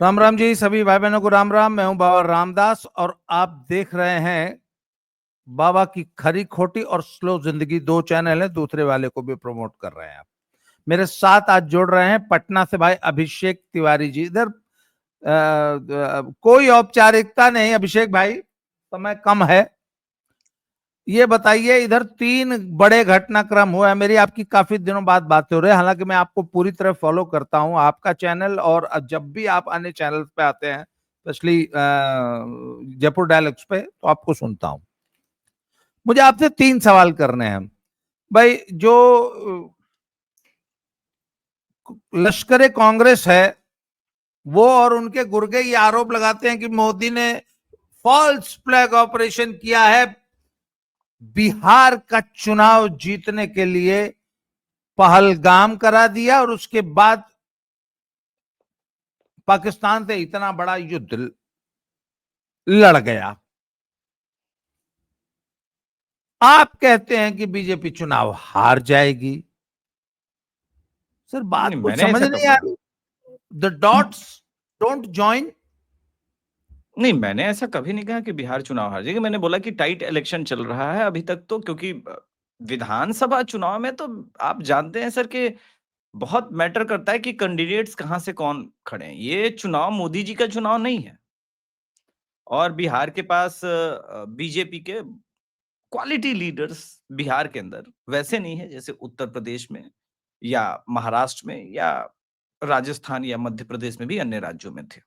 राम राम जी, सभी भाई बहनों को राम राम। मैं हूं बाबा रामदास और आप देख रहे हैं बाबा की खरी खोटी और स्लो जिंदगी, दो चैनल है, दूसरे वाले को भी प्रमोट कर रहे हैं आप। मेरे साथ आज जोड़ रहे हैं पटना से भाई अभिषेक तिवारी जी। इधर कोई औपचारिकता नहीं अभिषेक भाई, समय कम है। ये बताइए, इधर तीन बड़े घटनाक्रम हुए हैं। मेरी आपकी काफी दिनों बाद बातें हो रही है, हालांकि मैं आपको पूरी तरह फॉलो करता हूं, आपका चैनल, और जब भी आप अन्य चैनल पे आते हैं, स्पेशली जयपुर डायलॉग्स पे, तो आपको सुनता हूं। मुझे आपसे तीन सवाल करने हैं भाई। जो लश्कर कांग्रेस है वो और उनके गुर्गे ये आरोप लगाते हैं कि मोदी ने फॉल्स फ्लैग ऑपरेशन किया है बिहार का चुनाव जीतने के लिए, पहलगाम करा दिया और उसके बाद पाकिस्तान से इतना बड़ा युद्ध लड़ गया। आप कहते हैं कि बीजेपी चुनाव हार जाएगी। सर बात नहीं, कुछ मैंने समझ ऐसा कब नहीं आ कहा? रही। The dots don't join. नहीं, मैंने ऐसा कभी नहीं कहा कि बिहार चुनाव हार जाएगी। मैंने बोला कि टाइट इलेक्शन चल रहा है अभी तक, तो क्योंकि विधानसभा चुनाव में तो आप जानते हैं सर कि बहुत मैटर करता है कि कैंडिडेट्स कहाँ से कौन खड़े हैं। ये चुनाव मोदी जी का चुनाव नहीं है और बिहार के पास बीजेपी के क्वालिटी लीडर्स बिहार के अंदर वैसे नहीं है जैसे उत्तर प्रदेश में या महाराष्ट्र में या राजस्थान या मध्य प्रदेश में भी अन्य राज्यों में थे।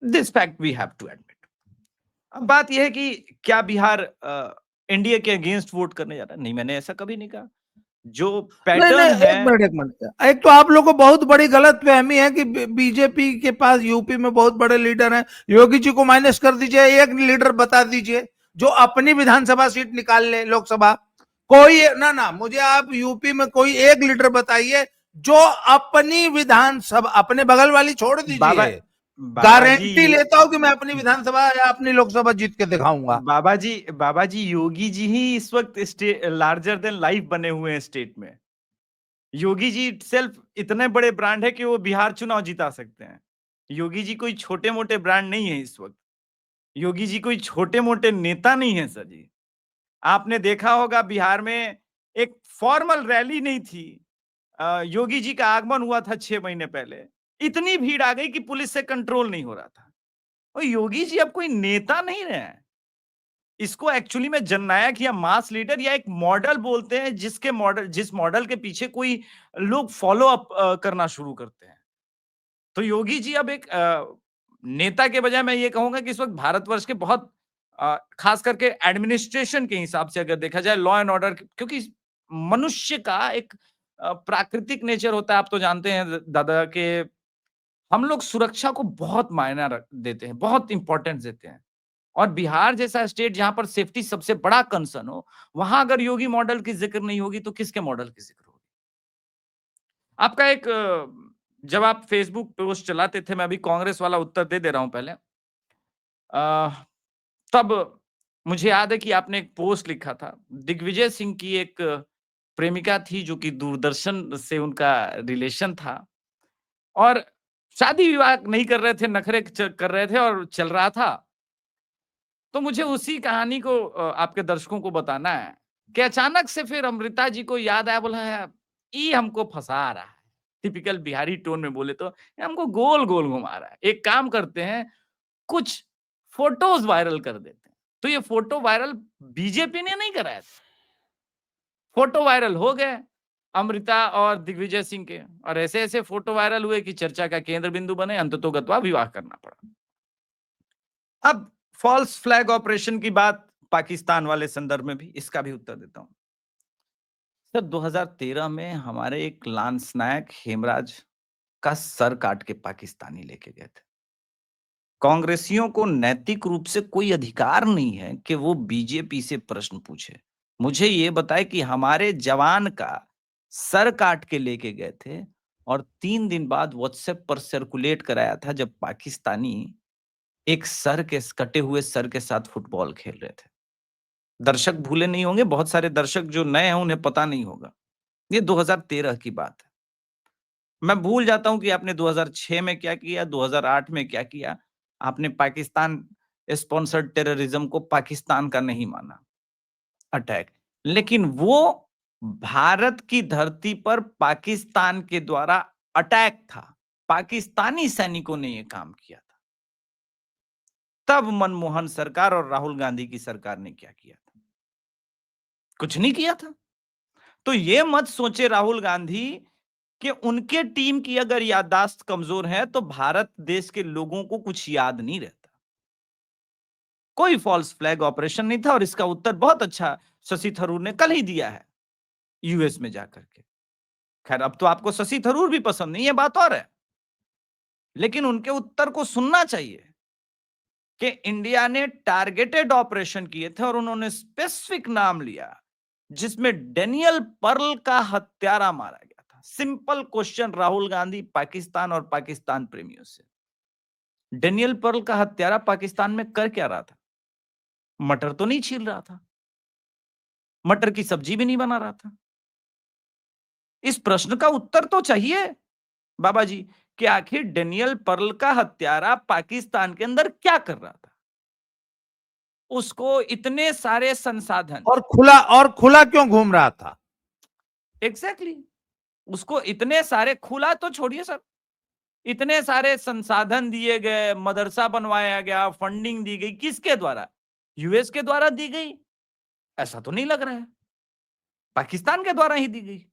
This fact we have to admit. अब बात यह है कि क्या बिहार एनडीए के अगेंस्ट वोट करने जा रहा है? नहीं, मैंने ऐसा कभी नहीं कहा। जो नहीं नहीं, पैटर्न है, एक मिनट, एक तो आप लोगों को बहुत बड़ी गलत फहमी है कि बीजेपी के पास यूपी में बहुत बड़े लीडर हैं। योगी जी को माइनस कर दीजिए, एक लीडर बता दीजिए जो अपनी विधानसभा सीट निकाल ले, लोकसभा। कोई ना ना, मुझे आप यूपी में कोई एक लीडर बताइए जो अपनी विधानसभा, अपने बगल वाली छोड़ बाबा दीजिए, बाबा जी गारंटी लेता हूं कि मैं अपनी विधानसभा या अपनी लोकसभा जीत के दिखाऊंगा। बाबा जी योगी जी ही इस वक्त लार्जर देन लाइफ बने हुए हैं स्टेट में। योगी जी सेल्फ इतने बड़े ब्रांड है कि वो बिहार चुनाव जिता सकते हैं। योगी जी कोई छोटे मोटे ब्रांड नहीं है इस वक्त। योगी जी कोई छोटे मोटे नेता नहीं है सर जी। आपने देखा होगा बिहार में एक फॉर्मल रैली नहीं थी, योगी जी का आगमन हुआ था 6 महीने पहले। इतनी भीड़ आ गई कि पुलिस से कंट्रोल नहीं हो रहा था। और योगी जी अब कोई नेता नहीं रहे हैं। इसको एक्चुअली में जननायक या मास लीडर या एक मॉडल बोलते हैं, जिस मॉडल के पीछे कोई लोग फॉलो अप करना शुरू करते हैं। तो योगी जी अब एक नेता के बजाय मैं ये कहूंगा कि इस वक्त भारतवर्ष के बहुत खास करके एडमिनिस्ट्रेशन के हिसाब से अगर देखा जाए, लॉ एंड ऑर्डर, क्योंकि मनुष्य का एक प्राकृतिक नेचर होता है। आप तो जानते हैं दादा के हम लोग सुरक्षा को बहुत मायना देते हैं, बहुत इंपॉर्टेंस देते हैं। और बिहार जैसा स्टेट जहां पर सेफ्टी सबसे बड़ा कंसर्न हो, वहां अगर योगी मॉडल की जिक्र नहीं होगी तो किसके मॉडल की जिक्र होगी? आपका एक जब आप फेसबुक पोस्ट चलाते थे, मैं अभी कांग्रेस वाला उत्तर दे दे रहा हूं पहले। तब मुझे याद है कि आपने एक पोस्ट लिखा था। दिग्विजय सिंह की एक प्रेमिका थी जो कि दूरदर्शन से उनका रिलेशन था और शादी विवाह नहीं कर रहे थे, नखरे कर रहे थे और चल रहा था। तो मुझे उसी कहानी को आपके दर्शकों को बताना है कि अचानक से फिर अमृता जी को याद आया, बोला है ये हमको फंसा रहा है। टिपिकल बिहारी टोन में बोले तो ये हमको गोल गोल घुमा रहा है। एक काम करते हैं, कुछ फोटोज वायरल कर देते हैं। तो ये फोटो वायरल बीजेपी ने नहीं कराया था, फोटो वायरल हो गए अमृता और दिग्विजय सिंह के, और ऐसे ऐसे फोटो वायरल हुए कि चर्चा का केंद्र बिंदु बने। अंततोगत्वा विवाह करना पड़ा। अब फॉल्स फ्लैग ऑपरेशन की बात पाकिस्तान वाले संदर्भ में भी, इसका भी उत्तर देता हूं। सर 2013 में हमारे एक लांस नायक हेमराज का सर काट के पाकिस्तानी लेके गए थे। कांग्रेसियों को नैतिक रूप से कोई अधिकार नहीं है कि वो बीजेपी से प्रश्न पूछे। मुझे ये बताए कि हमारे जवान का सर काट के लेके गए थे और 3 दिन बाद व्हाट्सएप पर सर्कुलेट कराया था जब पाकिस्तानी एक कटे हुए सर के साथ फुटबॉल खेल रहे थे। दर्शक भूले नहीं होंगे, बहुत सारे दर्शक जो नए हैं उन्हें पता नहीं होगा। ये 2013 की बात है। मैं भूल जाता हूं कि आपने 2006 में क्या किया, 2008 में क्या किया। आपने पाकिस्तान स्पॉन्सर्ड टेररिज्म को पाकिस्तान का नहीं माना अटैक, लेकिन वो भारत की धरती पर पाकिस्तान के द्वारा अटैक था। पाकिस्तानी सैनिकों ने यह काम किया था। तब मनमोहन सरकार और राहुल गांधी की सरकार ने क्या किया था? कुछ नहीं किया था। तो ये मत सोचे राहुल गांधी कि उनके टीम की अगर याददाश्त कमजोर है तो भारत देश के लोगों को कुछ याद नहीं रहता। कोई फॉल्स फ्लैग ऑपरेशन नहीं था, और इसका उत्तर बहुत अच्छा शशि थरूर ने कल ही दिया है यूएस में जाकर के। खैर, अब तो आपको शशि थरूर भी पसंद नहीं है, बात और है, लेकिन उनके उत्तर को सुनना चाहिए कि इंडिया ने टारगेटेड ऑपरेशन किए थे और उन्होंने स्पेसिफिक नाम लिया जिसमें डेनियल पर्ल का हत्यारा मारा गया था। सिंपल क्वेश्चन राहुल गांधी, पाकिस्तान और पाकिस्तान प्रेमियों से, डेनियल पर्ल का हत्यारा पाकिस्तान में कर क्या रहा था? मटर तो नहीं छील रहा था, मटर की सब्जी भी नहीं बना रहा था। इस प्रश्न का उत्तर तो चाहिए बाबा जी कि आखिर डेनियल पर्ल का हत्यारा पाकिस्तान के अंदर क्या कर रहा था? उसको इतने सारे संसाधन, और खुला क्यों घूम रहा था? एग्जैक्टली उसको इतने सारे, खुला तो छोड़िए सर, इतने सारे संसाधन दिए गए, मदरसा बनवाया गया, फंडिंग दी गई, किसके द्वारा? यूएस के द्वारा दी गई? ऐसा तो नहीं लग रहा है, पाकिस्तान के द्वारा ही दी गई।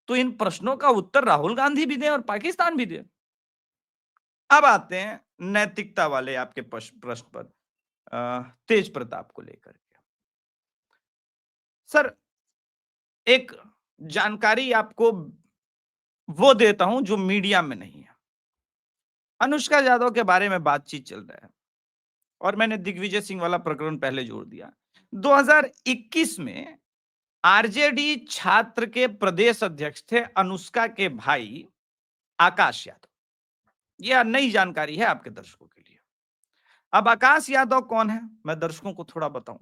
तो इन प्रश्नों का उत्तर राहुल गांधी भी दें और पाकिस्तान भी दे। अब आते हैं नैतिकता वाले आपके प्रश्न पर, तेज प्रताप को लेकर के। सर, एक जानकारी आपको वो देता हूं जो मीडिया में नहीं है। अनुष्का यादव के बारे में बातचीत चल रहा है और मैंने दिग्विजय सिंह वाला प्रकरण पहले जोड़ दिया। 2021 में आरजेडी छात्र के प्रदेश अध्यक्ष थे अनुष्का के भाई आकाश यादव। यह नई जानकारी है आपके दर्शकों के लिए। अब आकाश यादव कौन है, मैं दर्शकों को थोड़ा बताऊं।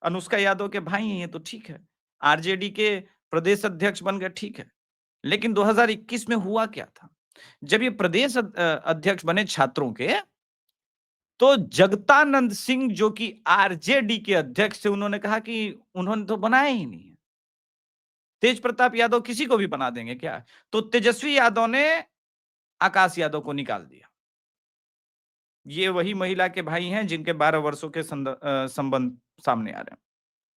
अनुष्का यादव के भाई हैं, ये तो ठीक है, आरजेडी के प्रदेश अध्यक्ष बन गए, ठीक है, लेकिन 2021 में हुआ क्या था? जब ये प्रदेश अध्यक्ष बने छात्रों के, तो जगदानंद सिंह जो कि आरजेडी के अध्यक्ष थे, उन्होंने कहा कि उन्होंने तो बनाया ही नहीं है, तेज प्रताप यादव किसी को भी बना देंगे क्या? तो तेजस्वी यादव ने आकाश यादव को निकाल दिया। ये वही महिला के भाई हैं जिनके 12 वर्षों के संबंध सामने आ रहे हैं,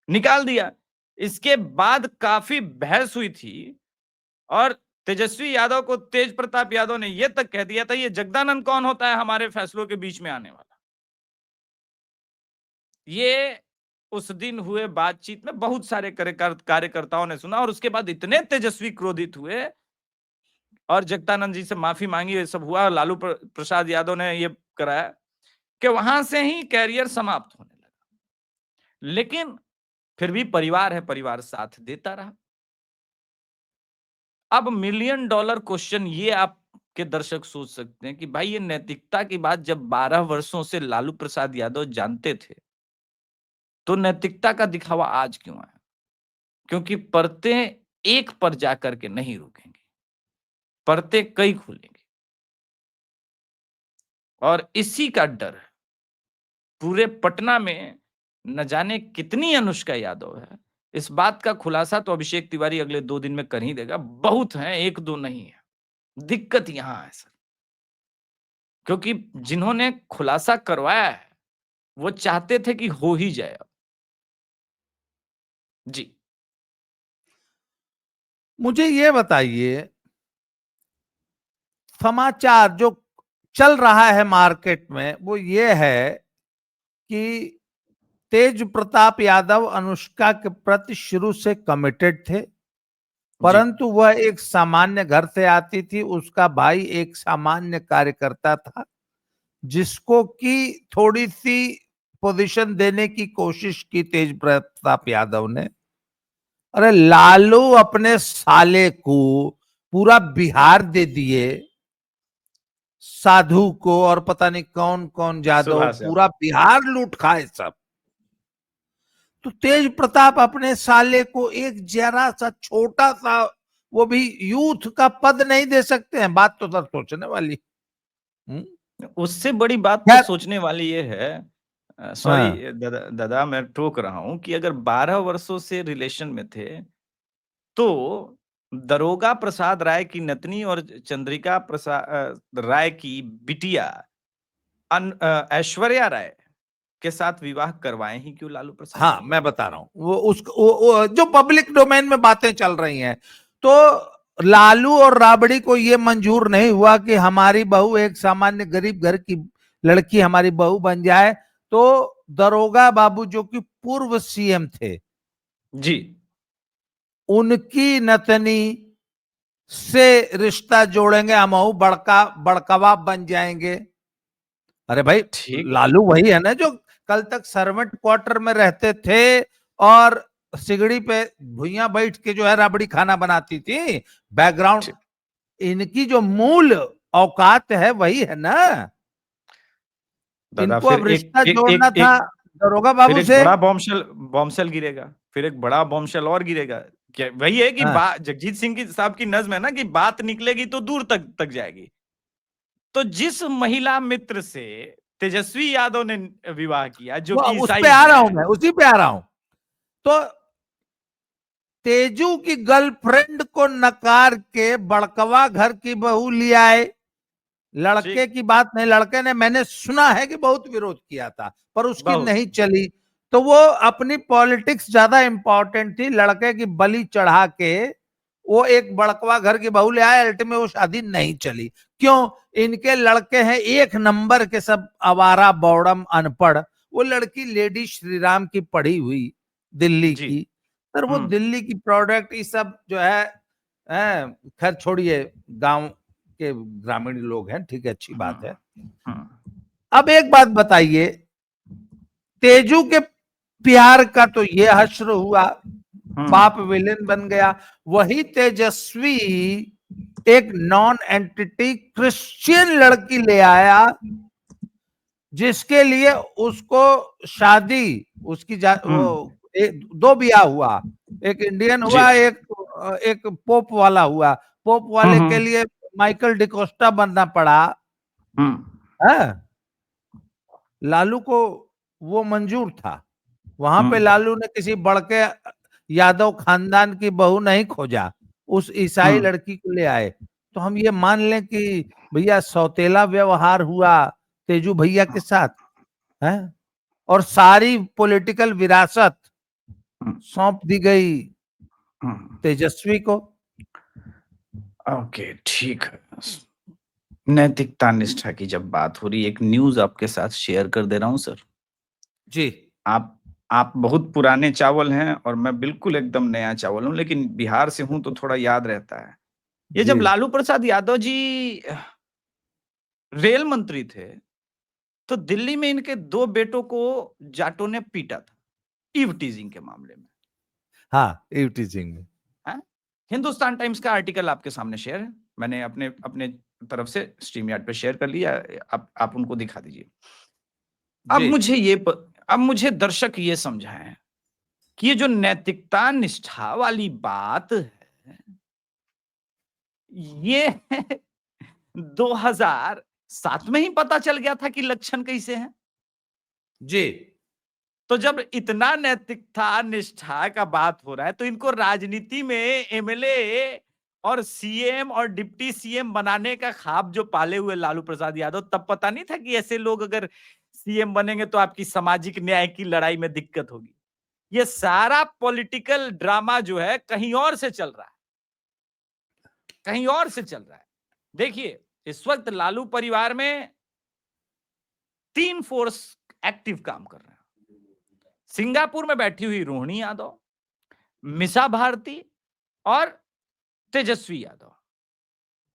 निकाल दिया। इसके बाद काफी बहस हुई थी और तेजस्वी यादव को तेज प्रताप यादव ने यह तक कह दिया था, ये जगदानंद कौन होता है हमारे फैसलों के बीच में आने वाला। ये उस दिन हुए बातचीत में बहुत सारे कार्यकर्ताओं ने सुना और उसके बाद इतने तेजस्वी क्रोधित हुए और जगदानंद जी से माफी मांगी, ये सब हुआ। लालू प्रसाद यादव ने ये कराया कि वहां से ही कैरियर समाप्त होने लगा। लेकिन फिर भी परिवार है, परिवार साथ देता रहा। अब $1 मिलियन क्वेश्चन ये आपके दर्शक सोच सकते हैं कि भाई ये नैतिकता की बात जब 12 वर्षों से लालू प्रसाद यादव जानते थे, तो नैतिकता का दिखावा आज क्यों आया? क्योंकि परतें एक पर जाकर के नहीं रुकेंगी, परतें कई खुलेंगी और इसी का डर है। पूरे पटना में न जाने कितनी अनुष्का यादव है, इस बात का खुलासा तो अभिषेक तिवारी अगले 2 दिन में कर ही देगा। बहुत हैं, 1-2 नहीं है। दिक्कत यहां है सर, क्योंकि जिन्होंने खुलासा करवाया है वो चाहते थे कि हो ही जाए। अब जी, मुझे ये बताइए, समाचार जो चल रहा है मार्केट में वो ये है कि तेज प्रताप यादव अनुष्का के प्रति शुरू से कमिटेड थे, परंतु वह एक सामान्य घर से आती थी, उसका भाई एक सामान्य कार्यकर्ता था जिसको कि थोड़ी सी पोजीशन देने की कोशिश की तेज प्रताप यादव ने। अरे लालू अपने साले को पूरा बिहार दे दिए, साधु को और पता नहीं कौन कौन यादव, पूरा बिहार लूट खाए सब। तो तेज प्रताप अपने साले को एक जरा सा छोटा सा वो भी यूथ का पद नहीं दे सकते हैं? बात तो सर सोचने वाली। उससे बड़ी बात तो खैर, सोचने वाली ये है, सॉरी हाँ दादा दादा मैं टोक रहा हूं, कि अगर 12 वर्षों से रिलेशन में थे तो दरोगा प्रसाद राय की नतनी और चंद्रिका प्रसाद राय की बिटिया ऐश्वर्या राय के साथ विवाह करवाए ही क्यों लालू प्रसाद हाँ, यादव? मैं बता रहा हूं, वो जो पब्लिक डोमेन में बातें चल रही हैं, तो लालू और राबड़ी को ये मंजूर नहीं हुआ कि हमारी बहू एक सामान्य गरीब घर की लड़की हमारी बहू बन जाए। तो दरोगा बाबू जो कि पूर्व सीएम थे, जी उनकी नतनी से रिश्ता जोड़ेंगे, हमहू बड़का बड़कवा बन जाएंगे। अरे भाई, ठीक। लालू वही है ना जो कल तक सर्वेंट क्वार्टर में रहते थे और सिगड़ी पे भुइयां बैठ के जो है राबड़ी खाना बनाती थी। बैकग्राउंड, ठीक। इनकी जो मूल औकात है वही है ना। दादा इनको फिर अब एक रिश्ता एक जोड़ना एक था एक दरोगा फिर बाबू एक से। बड़ा बॉम्बशेल बॉम्बशेल गिरेगा, फिर एक बड़ा बॉम्बशेल और गिरेगा। क्या वही है कि हाँ, जगजीत सिंह की साहब की नज्म है ना कि बात निकलेगी तो दूर तक तक जाएगी। तो जिस महिला मित्र से तेजस्वी यादव ने विवाह किया, जो वो कि उस पे ईसाई आ रहा हूं, है। मैं उसी पे आ रहा हूं। तो तेजू की गर्लफ्रेंड को नकार के बड़कवा घर की बहू ले आए। लड़के ठीक। की बात नहीं, लड़के ने, मैंने सुना है कि बहुत विरोध किया था पर उसकी बहुत। नहीं चली। तो वो अपनी पॉलिटिक्स ज्यादा इंपॉर्टेंट थी, लड़के की बलि चढ़ा के वो एक बड़कवा घर की बहू ले आए। अल्टीमेट वो शादी नहीं चली। क्यों? इनके लड़के हैं एक नंबर के, सब आवारा बौड़म अनपढ़। वो लड़की लेडी श्रीराम की पढ़ी हुई, दिल्ली जी। की। सर वो दिल्ली की प्रोडक्ट ये सब जो है, खैर छोड़िए, गांव के ग्रामीण लोग हैं, ठीक है, अच्छी बात है। हम्म। अब एक बात बताइए, तेजू के प्यार का तो ये हश्र हुआ, बाप विलेन बन गया। वही तेजस्वी एक नॉन एंटिटी क्रिश्चियन लड़की ले आया, जिसके लिए उसको शादी, उसकी वो दो ब्याह हुआ, एक इंडियन जी। हुआ, एक एक पोप वाला हुआ। पोप वाले के लिए माइकल डिकोस्टा बनना पड़ा। है, लालू को वो मंजूर था। वहां पे लालू ने किसी बड़के यादव खानदान की बहू नहीं खोजा, उस ईसाई लड़की को ले आए। तो हम ये मान लें कि भैया सौतेला व्यवहार हुआ तेजू भैया के साथ है, और सारी पॉलिटिकल विरासत सौंप दी गई तेजस्वी को। ओके, ठीक है। नैतिकता निष्ठा की जब बात हो रही, एक न्यूज आपके साथ शेयर कर दे रहा हूं सर। जी आप आप बहुत पुराने चावल हैं और मैं बिल्कुल एकदम नया चावल हूं, लेकिन बिहार से हूं तो थोड़ा याद रहता है। ये जी। जब लालू प्रसाद यादव जी रेल मंत्री थे, तो दिल्ली में इनके दो बेटों को जाटों ने पीटा था, ईव टीजिंग के मामले में। हाँ, टीचिंग में। हाँ? हिंदुस्तान टाइम्स का आर्टिकल आपके सामने शेयर है, मैंने अपने अपने तरफ से स्ट्रीम यार्ड पे शेयर कर लिया। आप उनको दिखा दीजिए। अब जी मुझे अब मुझे दर्शक ये समझाएं कि ये जो नैतिकता निष्ठा वाली बात है, ये 2007 में ही पता चल गया था कि लक्षण कैसे हैं। जी। तो जब इतना नैतिकता निष्ठा का बात हो रहा है, तो इनको राजनीति में एमएलए और सीएम और डिप्टी सीएम बनाने का ख्वाब जो पाले हुए लालू प्रसाद यादव, तब पता नहीं था कि ऐसे लोग अगर सीएम बनेंगे तो आपकी सामाजिक न्याय की लड़ाई में दिक्कत होगी। ये सारा पॉलिटिकल ड्रामा जो है कहीं और से चल रहा है, कहीं और से चल रहा है। देखिए, इस वक्त लालू परिवार में 3 फोर्स एक्टिव काम कर रहे हैं। सिंगापुर में बैठी हुई रोहिणी यादव, मिसा भारती और तेजस्वी यादव।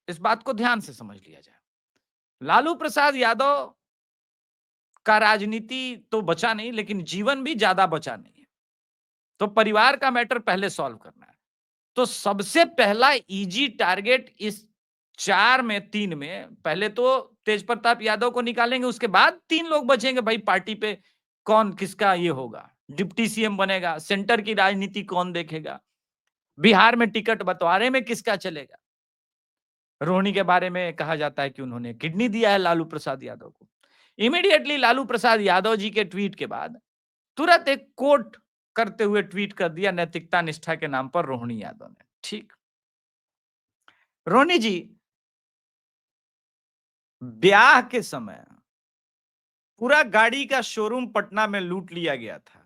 इस बात को ध्यान से समझ लिया जाए। लालू प्रसाद यादव का राजनीति तो बचा नहीं, लेकिन जीवन भी ज्यादा बचा नहीं है। तो परिवार का मैटर पहले सॉल्व करना है। तो सबसे पहला इजी टारगेट इस 4 में 3 में, पहले तो तेज प्रताप यादव को निकालेंगे, उसके बाद 3 लोग बचेंगे भाई पार्टी पे। कौन किसका ये होगा, डिप्टी सीएम बनेगा, सेंटर की राजनीति कौन देखेगा, बिहार में टिकट बंटवारे में किसका चलेगा? रोहिणी के बारे में कहा जाता है कि उन्होंने किडनी दिया है लालू प्रसाद यादव को। इमीडिएटली लालू प्रसाद यादव जी के ट्वीट के बाद तुरंत एक कोट करते हुए ट्वीट कर दिया नैतिकता निष्ठा के नाम पर रोहिणी यादव ने। ठीक, रोहिणी जी ब्याह के समय पूरा गाड़ी का शोरूम पटना में लूट लिया गया था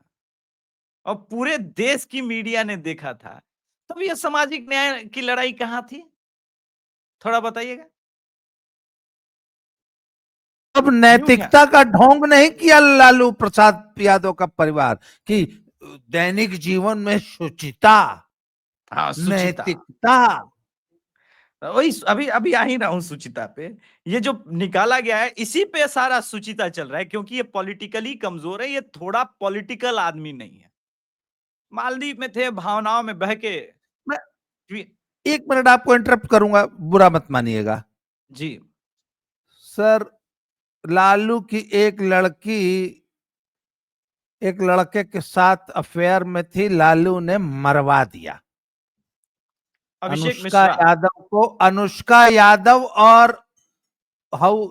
और पूरे देश की मीडिया ने देखा था, तब यह सामाजिक न्याय की लड़ाई कहां थी? थोड़ा बताइएगा। अब नैतिकता का ढोंग नहीं किया लालू प्रसाद यादव का परिवार कि दैनिक जीवन में शुचिता, नैतिकता। वही अभी अभी आ ही रहा हूं सुचिता पे। ये जो निकाला गया है इसी पे सारा सुचिता चल रहा है, क्योंकि ये पॉलिटिकली कमजोर है, ये थोड़ा पॉलिटिकल आदमी नहीं है। मालदीव में थे, भावनाओं में बह के। मैं 1 मिनट आपको इंटरप्ट करूंगा, बुरा मत मानिएगा जी। सर, लालू की एक लड़के के साथ अफेयर में थी, लालू ने मरवा दिया। अनुष्का यादव को, अनुष्का यादव और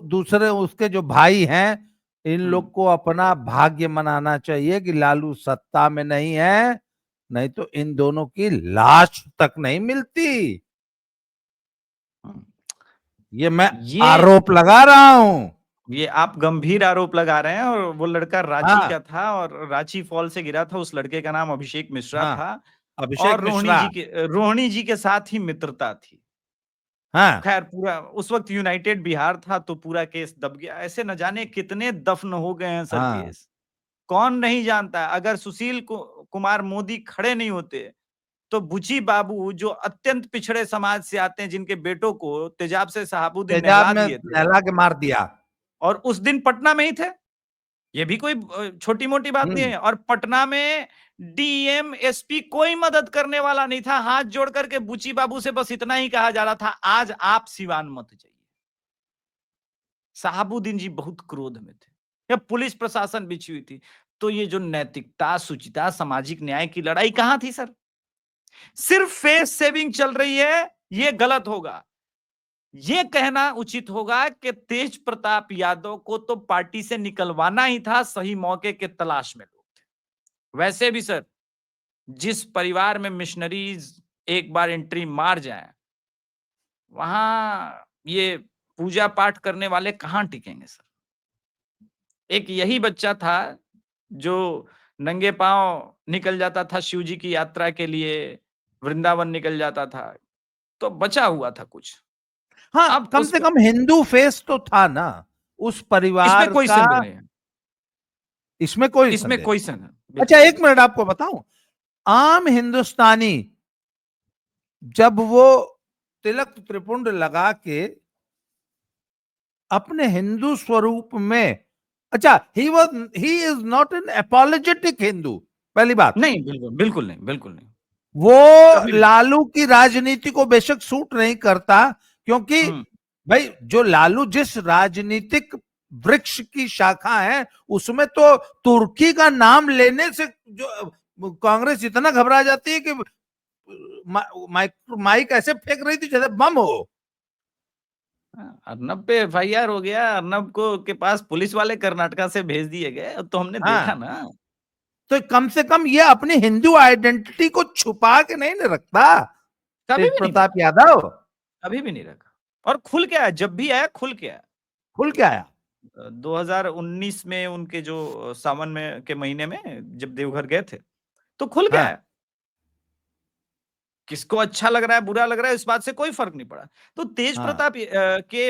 दूसरे उसके जो भाई हैं, इन लोग को अपना भाग्य मनाना चाहिए कि लालू सत्ता में नहीं है, नहीं तो इन दोनों की लाश तक नहीं मिलती। ये मैं आरोप लगा रहा हूं। ये आप गंभीर आरोप लगा रहे हैं। और वो लड़का रांची का था और रांची फॉल से गिरा था। उस लड़के का नाम अभिषेक मिश्रा था। अभिषेक और रोहिणी जी के साथ ही मित्रता थी। खैर, पूरा उस वक्त यूनाइटेड बिहार था तो पूरा केस दब गया। ऐसे न जाने कितने दफन हो गए हैं सर केस, कौन नहीं जानता। अगर सुशील कुमार मोदी खड़े नहीं होते तो बुची बाबू, जो अत्यंत पिछड़े समाज से आते हैं, जिनके बेटों को तेजाब से शहाबुद्दीन नहला के मार दिया, और उस दिन पटना में ही थे। ये भी कोई छोटी मोटी बात नहीं है। और पटना में डीएम एसपी कोई मदद करने वाला नहीं था। हाथ जोड़ करके बुची बाबू से बस इतना ही कहा जा रहा था, आज आप सिवान मत जाइए। शहाबुद्दीन जी बहुत क्रोध में थे, या पुलिस प्रशासन बिछी हुई थी। तो ये जो नैतिकता, शुचिता, सामाजिक न्याय की लड़ाई कहां थी सर? सिर्फ फेस सेविंग चल रही है, ये गलत होगा। ये कहना उचित होगा कि तेज प्रताप यादव को तो पार्टी से निकलवाना ही था, सही मौके के तलाश में लोग थे। वैसे भी सर, जिस परिवार में मिशनरीज एक बार एंट्री मार जाए, वहां ये पूजा पाठ करने वाले कहां टिकेंगे सर? एक यही बच्चा था जो नंगे पांव निकल जाता था शिव जी की यात्रा के लिए, वृंदावन निकल जाता था, तो बचा हुआ था कुछ। अब कम से कम हिंदू फेस तो था ना उस परिवार इसमें कोई का। संदेह नहीं है, इसमें कोई संदेह। अच्छा, 1 मिनट आपको बताऊं, आम हिंदुस्तानी जब वो तिलक त्रिपुंड लगा के अपने हिंदू स्वरूप में, अच्छा, he is not an apologetic Hindu, पहली बात। नहीं, बिल्कुल नहीं। वो लालू की राजनीति को बेशक सूट नहीं करता, क्योंकि भाई जो लालू जिस राजनीतिक वृक्ष की शाखा है, उसमें तो तुर्की का नाम लेने से जो कांग्रेस इतना घबरा जाती है कि माइक ऐसे फेंक रही थी जैसे बम हो। अर्नब पे एफआईआर हो गया, अर्नब को के पास पुलिस वाले कर्नाटका से भेज दिए गए, तो हमने देखा ना। तो कम से कम ये अपनी हिंदू आइडेंटिटी को छुपा के नहीं रखता तेज प्रताप यादव, कभी भी नहीं रखा। और खुल के आया, जब भी आया खुल के आया। 2019 में उनके जो सावन में के महीने में जब देवघर गए थे, तो खुल के आया। किसको अच्छा लग रहा है, बुरा लग रहा है, इस बात से कोई फर्क नहीं पड़ा। तो तेज प्रताप के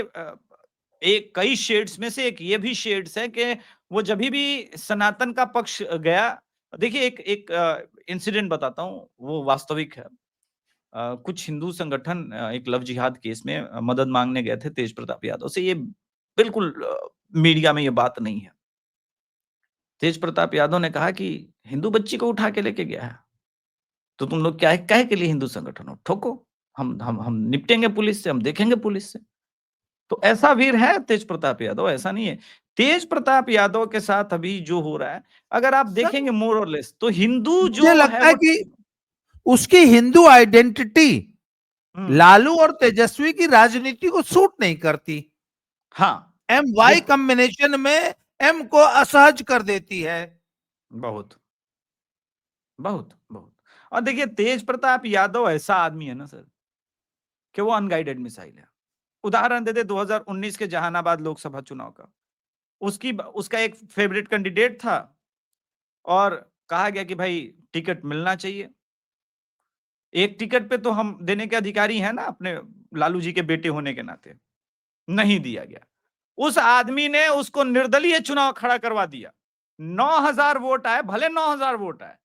एक कई शेड्स में से एक ये भी शेड्स है कि वो जब भी सनातन का पक्ष गया, देखिए एक इंसिडेंट बताता हूं, वो वास्तविक है। कुछ हिंदू संगठन एक लव जिहाद केस में मदद मांगने गए थे तेज प्रताप यादव से। ये बिल्कुल मीडिया में ये बात नहीं है। तेज प्रताप यादव ने कहा कि हिंदू बच्ची को उठा के लेके गया है, तो तुम लोग क्या कहे के लिए हिंदू संगठन हो, ठोको, हम निपटेंगे पुलिस से, हम देखेंगे पुलिस से। तो ऐसा वीर है तेज प्रताप यादव, ऐसा नहीं है। तेज प्रताप यादव के साथ अभी जो हो रहा है, अगर आप देखेंगे मोर और लेस, तो हिंदू जो मुझे लगता है कि उसकी हिंदू आइडेंटिटी हम्म, लालू और तेजस्वी की राजनीति को सूट नहीं करती। हाँ, एम ये वाई कॉम्बिनेशन में एम को असहज कर देती है। बहुत बहुत बहुत। और देखिए, तेज प्रताप यादव ऐसा आदमी है ना सर, कि वो अनगाइडेड मिसाइल है। उदाहरण देते 2019 के जहानाबाद लोकसभा चुनाव का, उसका एक फेवरेट कैंडिडेट था और कहा गया कि भाई टिकट मिलना चाहिए। एक टिकट पे तो हम देने के अधिकारी हैं ना, अपने लालू जी के बेटे होने के नाते। नहीं दिया गया। उस आदमी ने उसको निर्दलीय चुनाव खड़ा करवा दिया। 9,000 वोट आए, भले 9,000 वोट आए,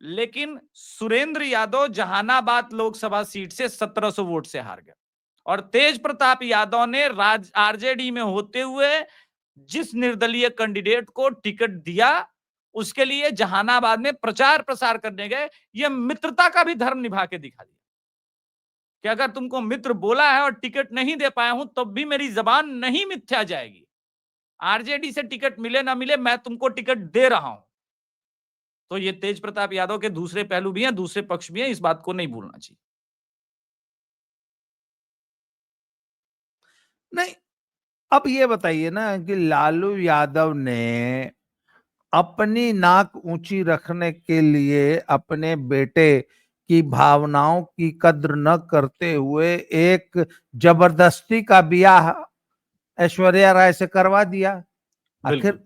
लेकिन सुरेंद्र यादव जहानाबाद लोकसभा सीट से 1700 वोट से हार गए। और तेज प्रताप यादव ने आरजेडी में होते हुए जिस निर्दलीय कैंडिडेट को टिकट दिया, उसके लिए जहानाबाद में प्रचार प्रसार करने गए। यह मित्रता का भी धर्म निभा के दिखा दिया कि अगर तुमको मित्र बोला है और टिकट नहीं दे पाया हूं, तब भी मेरी जबान नहीं मिथ्या जाएगी। आरजेडी से टिकट मिले ना मिले, मैं तुमको टिकट दे रहा हूं। तो ये तेज प्रताप यादव के दूसरे पहलू भी हैं, दूसरे पक्ष भी हैं, इस बात को नहीं भूलना चाहिए। नहीं, अब ये बताइए ना कि लालू यादव ने अपनी नाक ऊंची रखने के लिए अपने बेटे की भावनाओं की कद्र न करते हुए एक जबरदस्ती का ब्याह ऐश्वर्या राय से करवा दिया। आखिर बिल्कुल।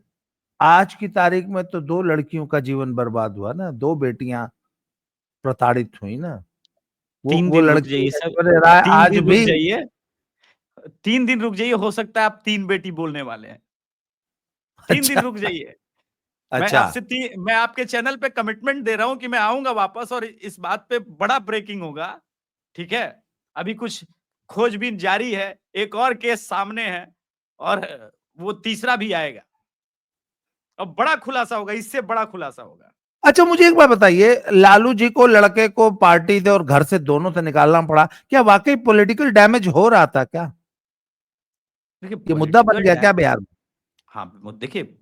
आज की तारीख में तो दो लड़कियों का जीवन बर्बाद हुआ ना, दो बेटियां प्रताड़ित हुई ना। वो 3 वो दिन रुक लड़की जाइए सर, ऐश्वर्या राय 3 आज दिन रुक भी। जाइए, 3 दिन रुक जाइए, हो सकता है आप 3 बेटी बोलने वाले हैं। 3 दिन अच्छा। रुक जाइए। अच्छा। मैं आपके चैनल पे कमिटमेंट दे रहा हूं कि मैं आऊंगा वापस और इस बात पे बड़ा ब्रेकिंग होगा। ठीक है? अभी कुछ खोजबीन जारी है, एक और केस सामने है और वो तीसरा भी आएगा। अब बड़ा खुलासा होगा, इससे बड़ा खुलासा होगा। अच्छा, मुझे एक बात बताइए, लालू जी को लड़के को पार्टी से और घर से दोनों से निकालना पड़ा, क्या वाकई पॉलिटिकल डैमेज हो रहा था क्या? देखिए ये मुद्दा बन पॉलिटिकल गया डै क्या बिहार में? हाँ, देखिए,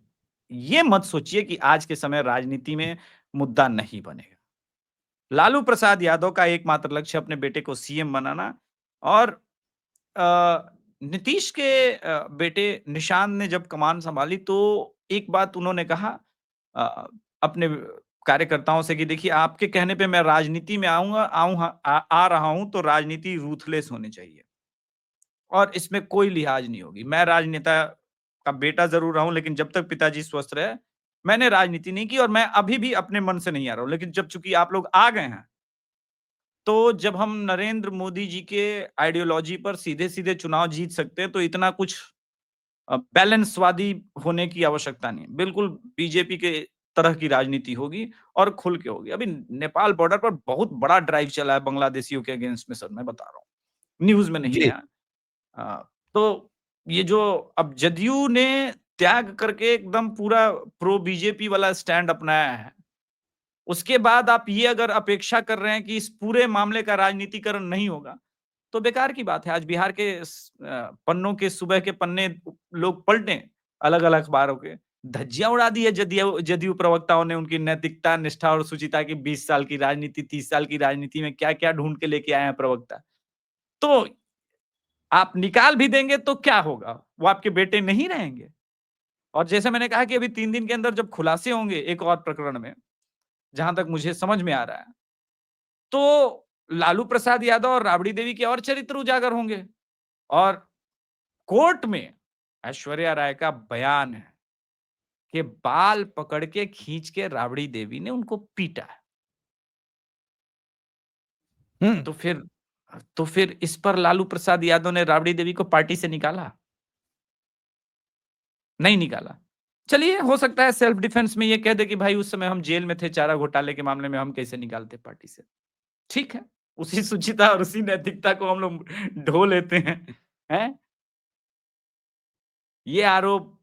ये मत सोचिए कि आज के समय राजनीति में मुद्दा नहीं बनेगा। लालू प्रसाद यादव का एकमात्र लक्ष्य अपने बेटे को सीएम बनाना और नीतीश के बेटे निशांत ने जब कमान संभाली तो एक बात उन्होंने कहा अ, अपने कार्यकर्ताओं से कि देखिए, आपके कहने पे मैं राजनीति में आ रहा हूं, तो राजनीति रूथलेस होनी चाहिए और इसमें कोई लिहाज नहीं होगी। मैं राजनेता का बेटा जरूर रहा हूं, लेकिन जब तक पिताजी स्वस्थ रहे, मैंने राजनीति नहीं की और मैं अभी भी अपने मन से नहीं आ रहा हूं। लेकिन जब चूंकि आप लोग आ गए हैं, तो जब हम नरेंद्र मोदी जी के आइडियोलॉजी पर सीधे-सीधे चुनाव जीत सकते हैं, तो इतना कुछ बैलेंसवादी होने की आवश्यकता नहीं है। बिल्कुल बीजेपी के तरह की राजनीति होगी और खुल के होगी। अभी नेपाल बॉर्डर पर बहुत बड़ा ड्राइव चला है बांग्लादेशियों के अगेंस्ट में सर, मैं बता रहा हूँ। न्यूज़ में नहीं जी। है। तो ये जो अब जदयू ने त्याग करके एकदम पूरा प्रो बीजेपी वाला स्टैंड अपनाया है, उसके बाद आप ये अगर अपेक्षा कर रहे हैं कि इस पूरे मामले का राजनीतिकरण नहीं होगा, तो बेकार की बात है। आज बिहार के पन्नों के सुबह के पन्ने लोग पलटें अलग-अलग अखबारों के, धज्जियाँ उड़ा दी है जदयू जदयू प्रवक्ताओं ने उनकी नैतिकता, निष्ठा और शुचिता की। 20 साल की राजनीति, 30 साल की राजनीति में क्या-क्या ढूँढ के लेके आए हैं प्रवक्ता। तो आप निकाल भी देंगे तो क्या होगा? वो आपके बेटे नहीं रहेंगे। और जैसे मैंने कहा कि अभी 3 दिन के अंदर जब खुलासे होंगे एक और प्रकरण में, जहाँ तक मुझे समझ में आ रहा है, तो लालू प्रसाद यादव और राबड़ी देवी के और चरित्र उजागर होंगे। और कोर्ट में ऐश्वर्या राय का बयान है कि बाल पकड़ के खींच के राबड़ी देवी ने उनको पीटा है। हम्म। तो फिर तो फिर इस पर लालू प्रसाद यादव ने राबड़ी देवी को पार्टी से निकाला? नहीं निकाला। चलिए, हो सकता है सेल्फ डिफेंस में ये कह दे कि भाई उस समय हम जेल में थे, चारा घोटाले के मामले में हम कैसे निकालते पार्टी से। ठीक है, उसी शुचिता और उसी नैतिकता को हम लोग ढो लेते हैं। हैं? ये आरोप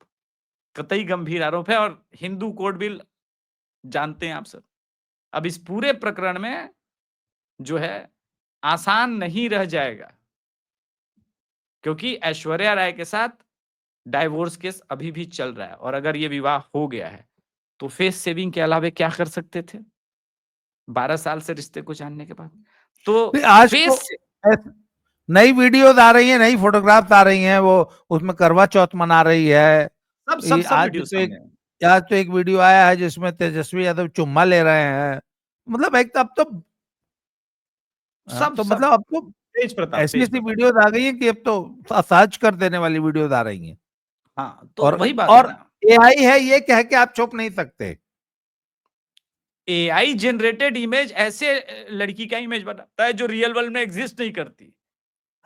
कतई गंभीर आरोप है और हिंदू कोड बिल जानते हैं आप सब। अब इस पूरे प्रकरण में जो है आसान नहीं रह जाएगा, क्योंकि ऐश्वर्या राय के साथ डाइवोर्स केस अभी भी चल रहा है और अगर ये विवाह हो गया है, तो फेस सेविंग के अलावा क्या कर सकते थे? 12 साल से रिश्ते को जानने के बाद। तो आज फेस तो से नई वीडियोज आ रही हैं, नई फोटोग्राफ्स आ रही हैं, वो उसमें करवा चौथ मना रही है। सब वीडियो सामने है। आज तो एक वीडियो आया है जिसमें तेजस्वी यादव चुम्मा ले रहे हैं। मतलब एक अब तो सब मतलब अब तो ऐसी तेज ऐसी प्रताप। वीडियोज आ गई हैं कि अब तो असहज कर देने वाली वीडियोज आ रही हैं। हाँ, तो वही बात है और ना। एआई है ये कह के आप छुप नहीं सकते। एआई जनरेटेड इमेज ऐसे लड़की का इमेज बनाता है जो रियल वर्ल्ड में एग्जिस्ट नहीं करती।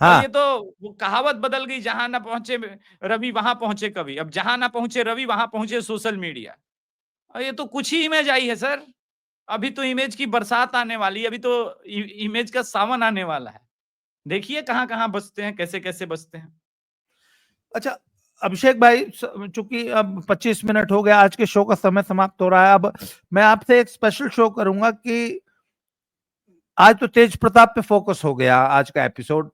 अब ये हाँ, तो वो कहावत बदल गई, जहां ना पहुंचे रवि वहां पहुंचे कवि। अब जहां ना पहुंचे रवि वहां पहुंचे सोशल मीडिया। और ये तो कुछ ही इमेज आई है सर। अभी तो इमेज की बरसात आने वाली है, अभी तो इमेज का सावन आने वाला है। देखिए कहां कहां बसते हैं, कैसे कैसे बसते हैं। अच्छा अभिषेक भाई, चूंकि अब 25 मिनट हो गया, आज के शो का समय समाप्त हो रहा है। अब मैं आपसे एक स्पेशल शो करूंगा कि आज तो तेज प्रताप पे फोकस हो गया आज का एपिसोड।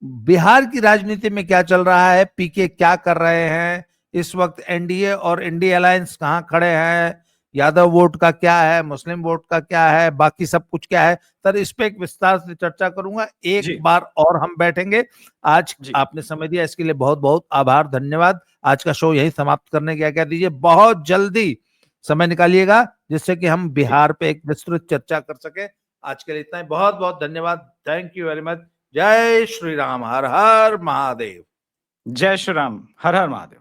बिहार की राजनीति में क्या चल रहा है, पीके क्या कर रहे हैं इस वक्त, एनडीए और इंडिया अलायंस कहां खड़े हैं, यादव वोट का क्या है, मुस्लिम वोट का क्या है, बाकी सब कुछ क्या है, सर इस पे एक विस्तार से चर्चा करूंगा। एक जी बार और हम बैठेंगे। आज जी आपने समय दिया, इसके लिए बहुत बहुत आभार, धन्यवाद। आज का शो यही समाप्त करने की आज्ञा दीजिए। बहुत जल्दी समय निकालिएगा जिससे कि हम जी। बिहार पे एक विस्तृत चर्चा कर सके। आज के लिए इतना ही, बहुत बहुत धन्यवाद, थैंक यू वेरी मच। जय श्री राम, हर हर महादेव। जय श्री राम, हर हर महादेव।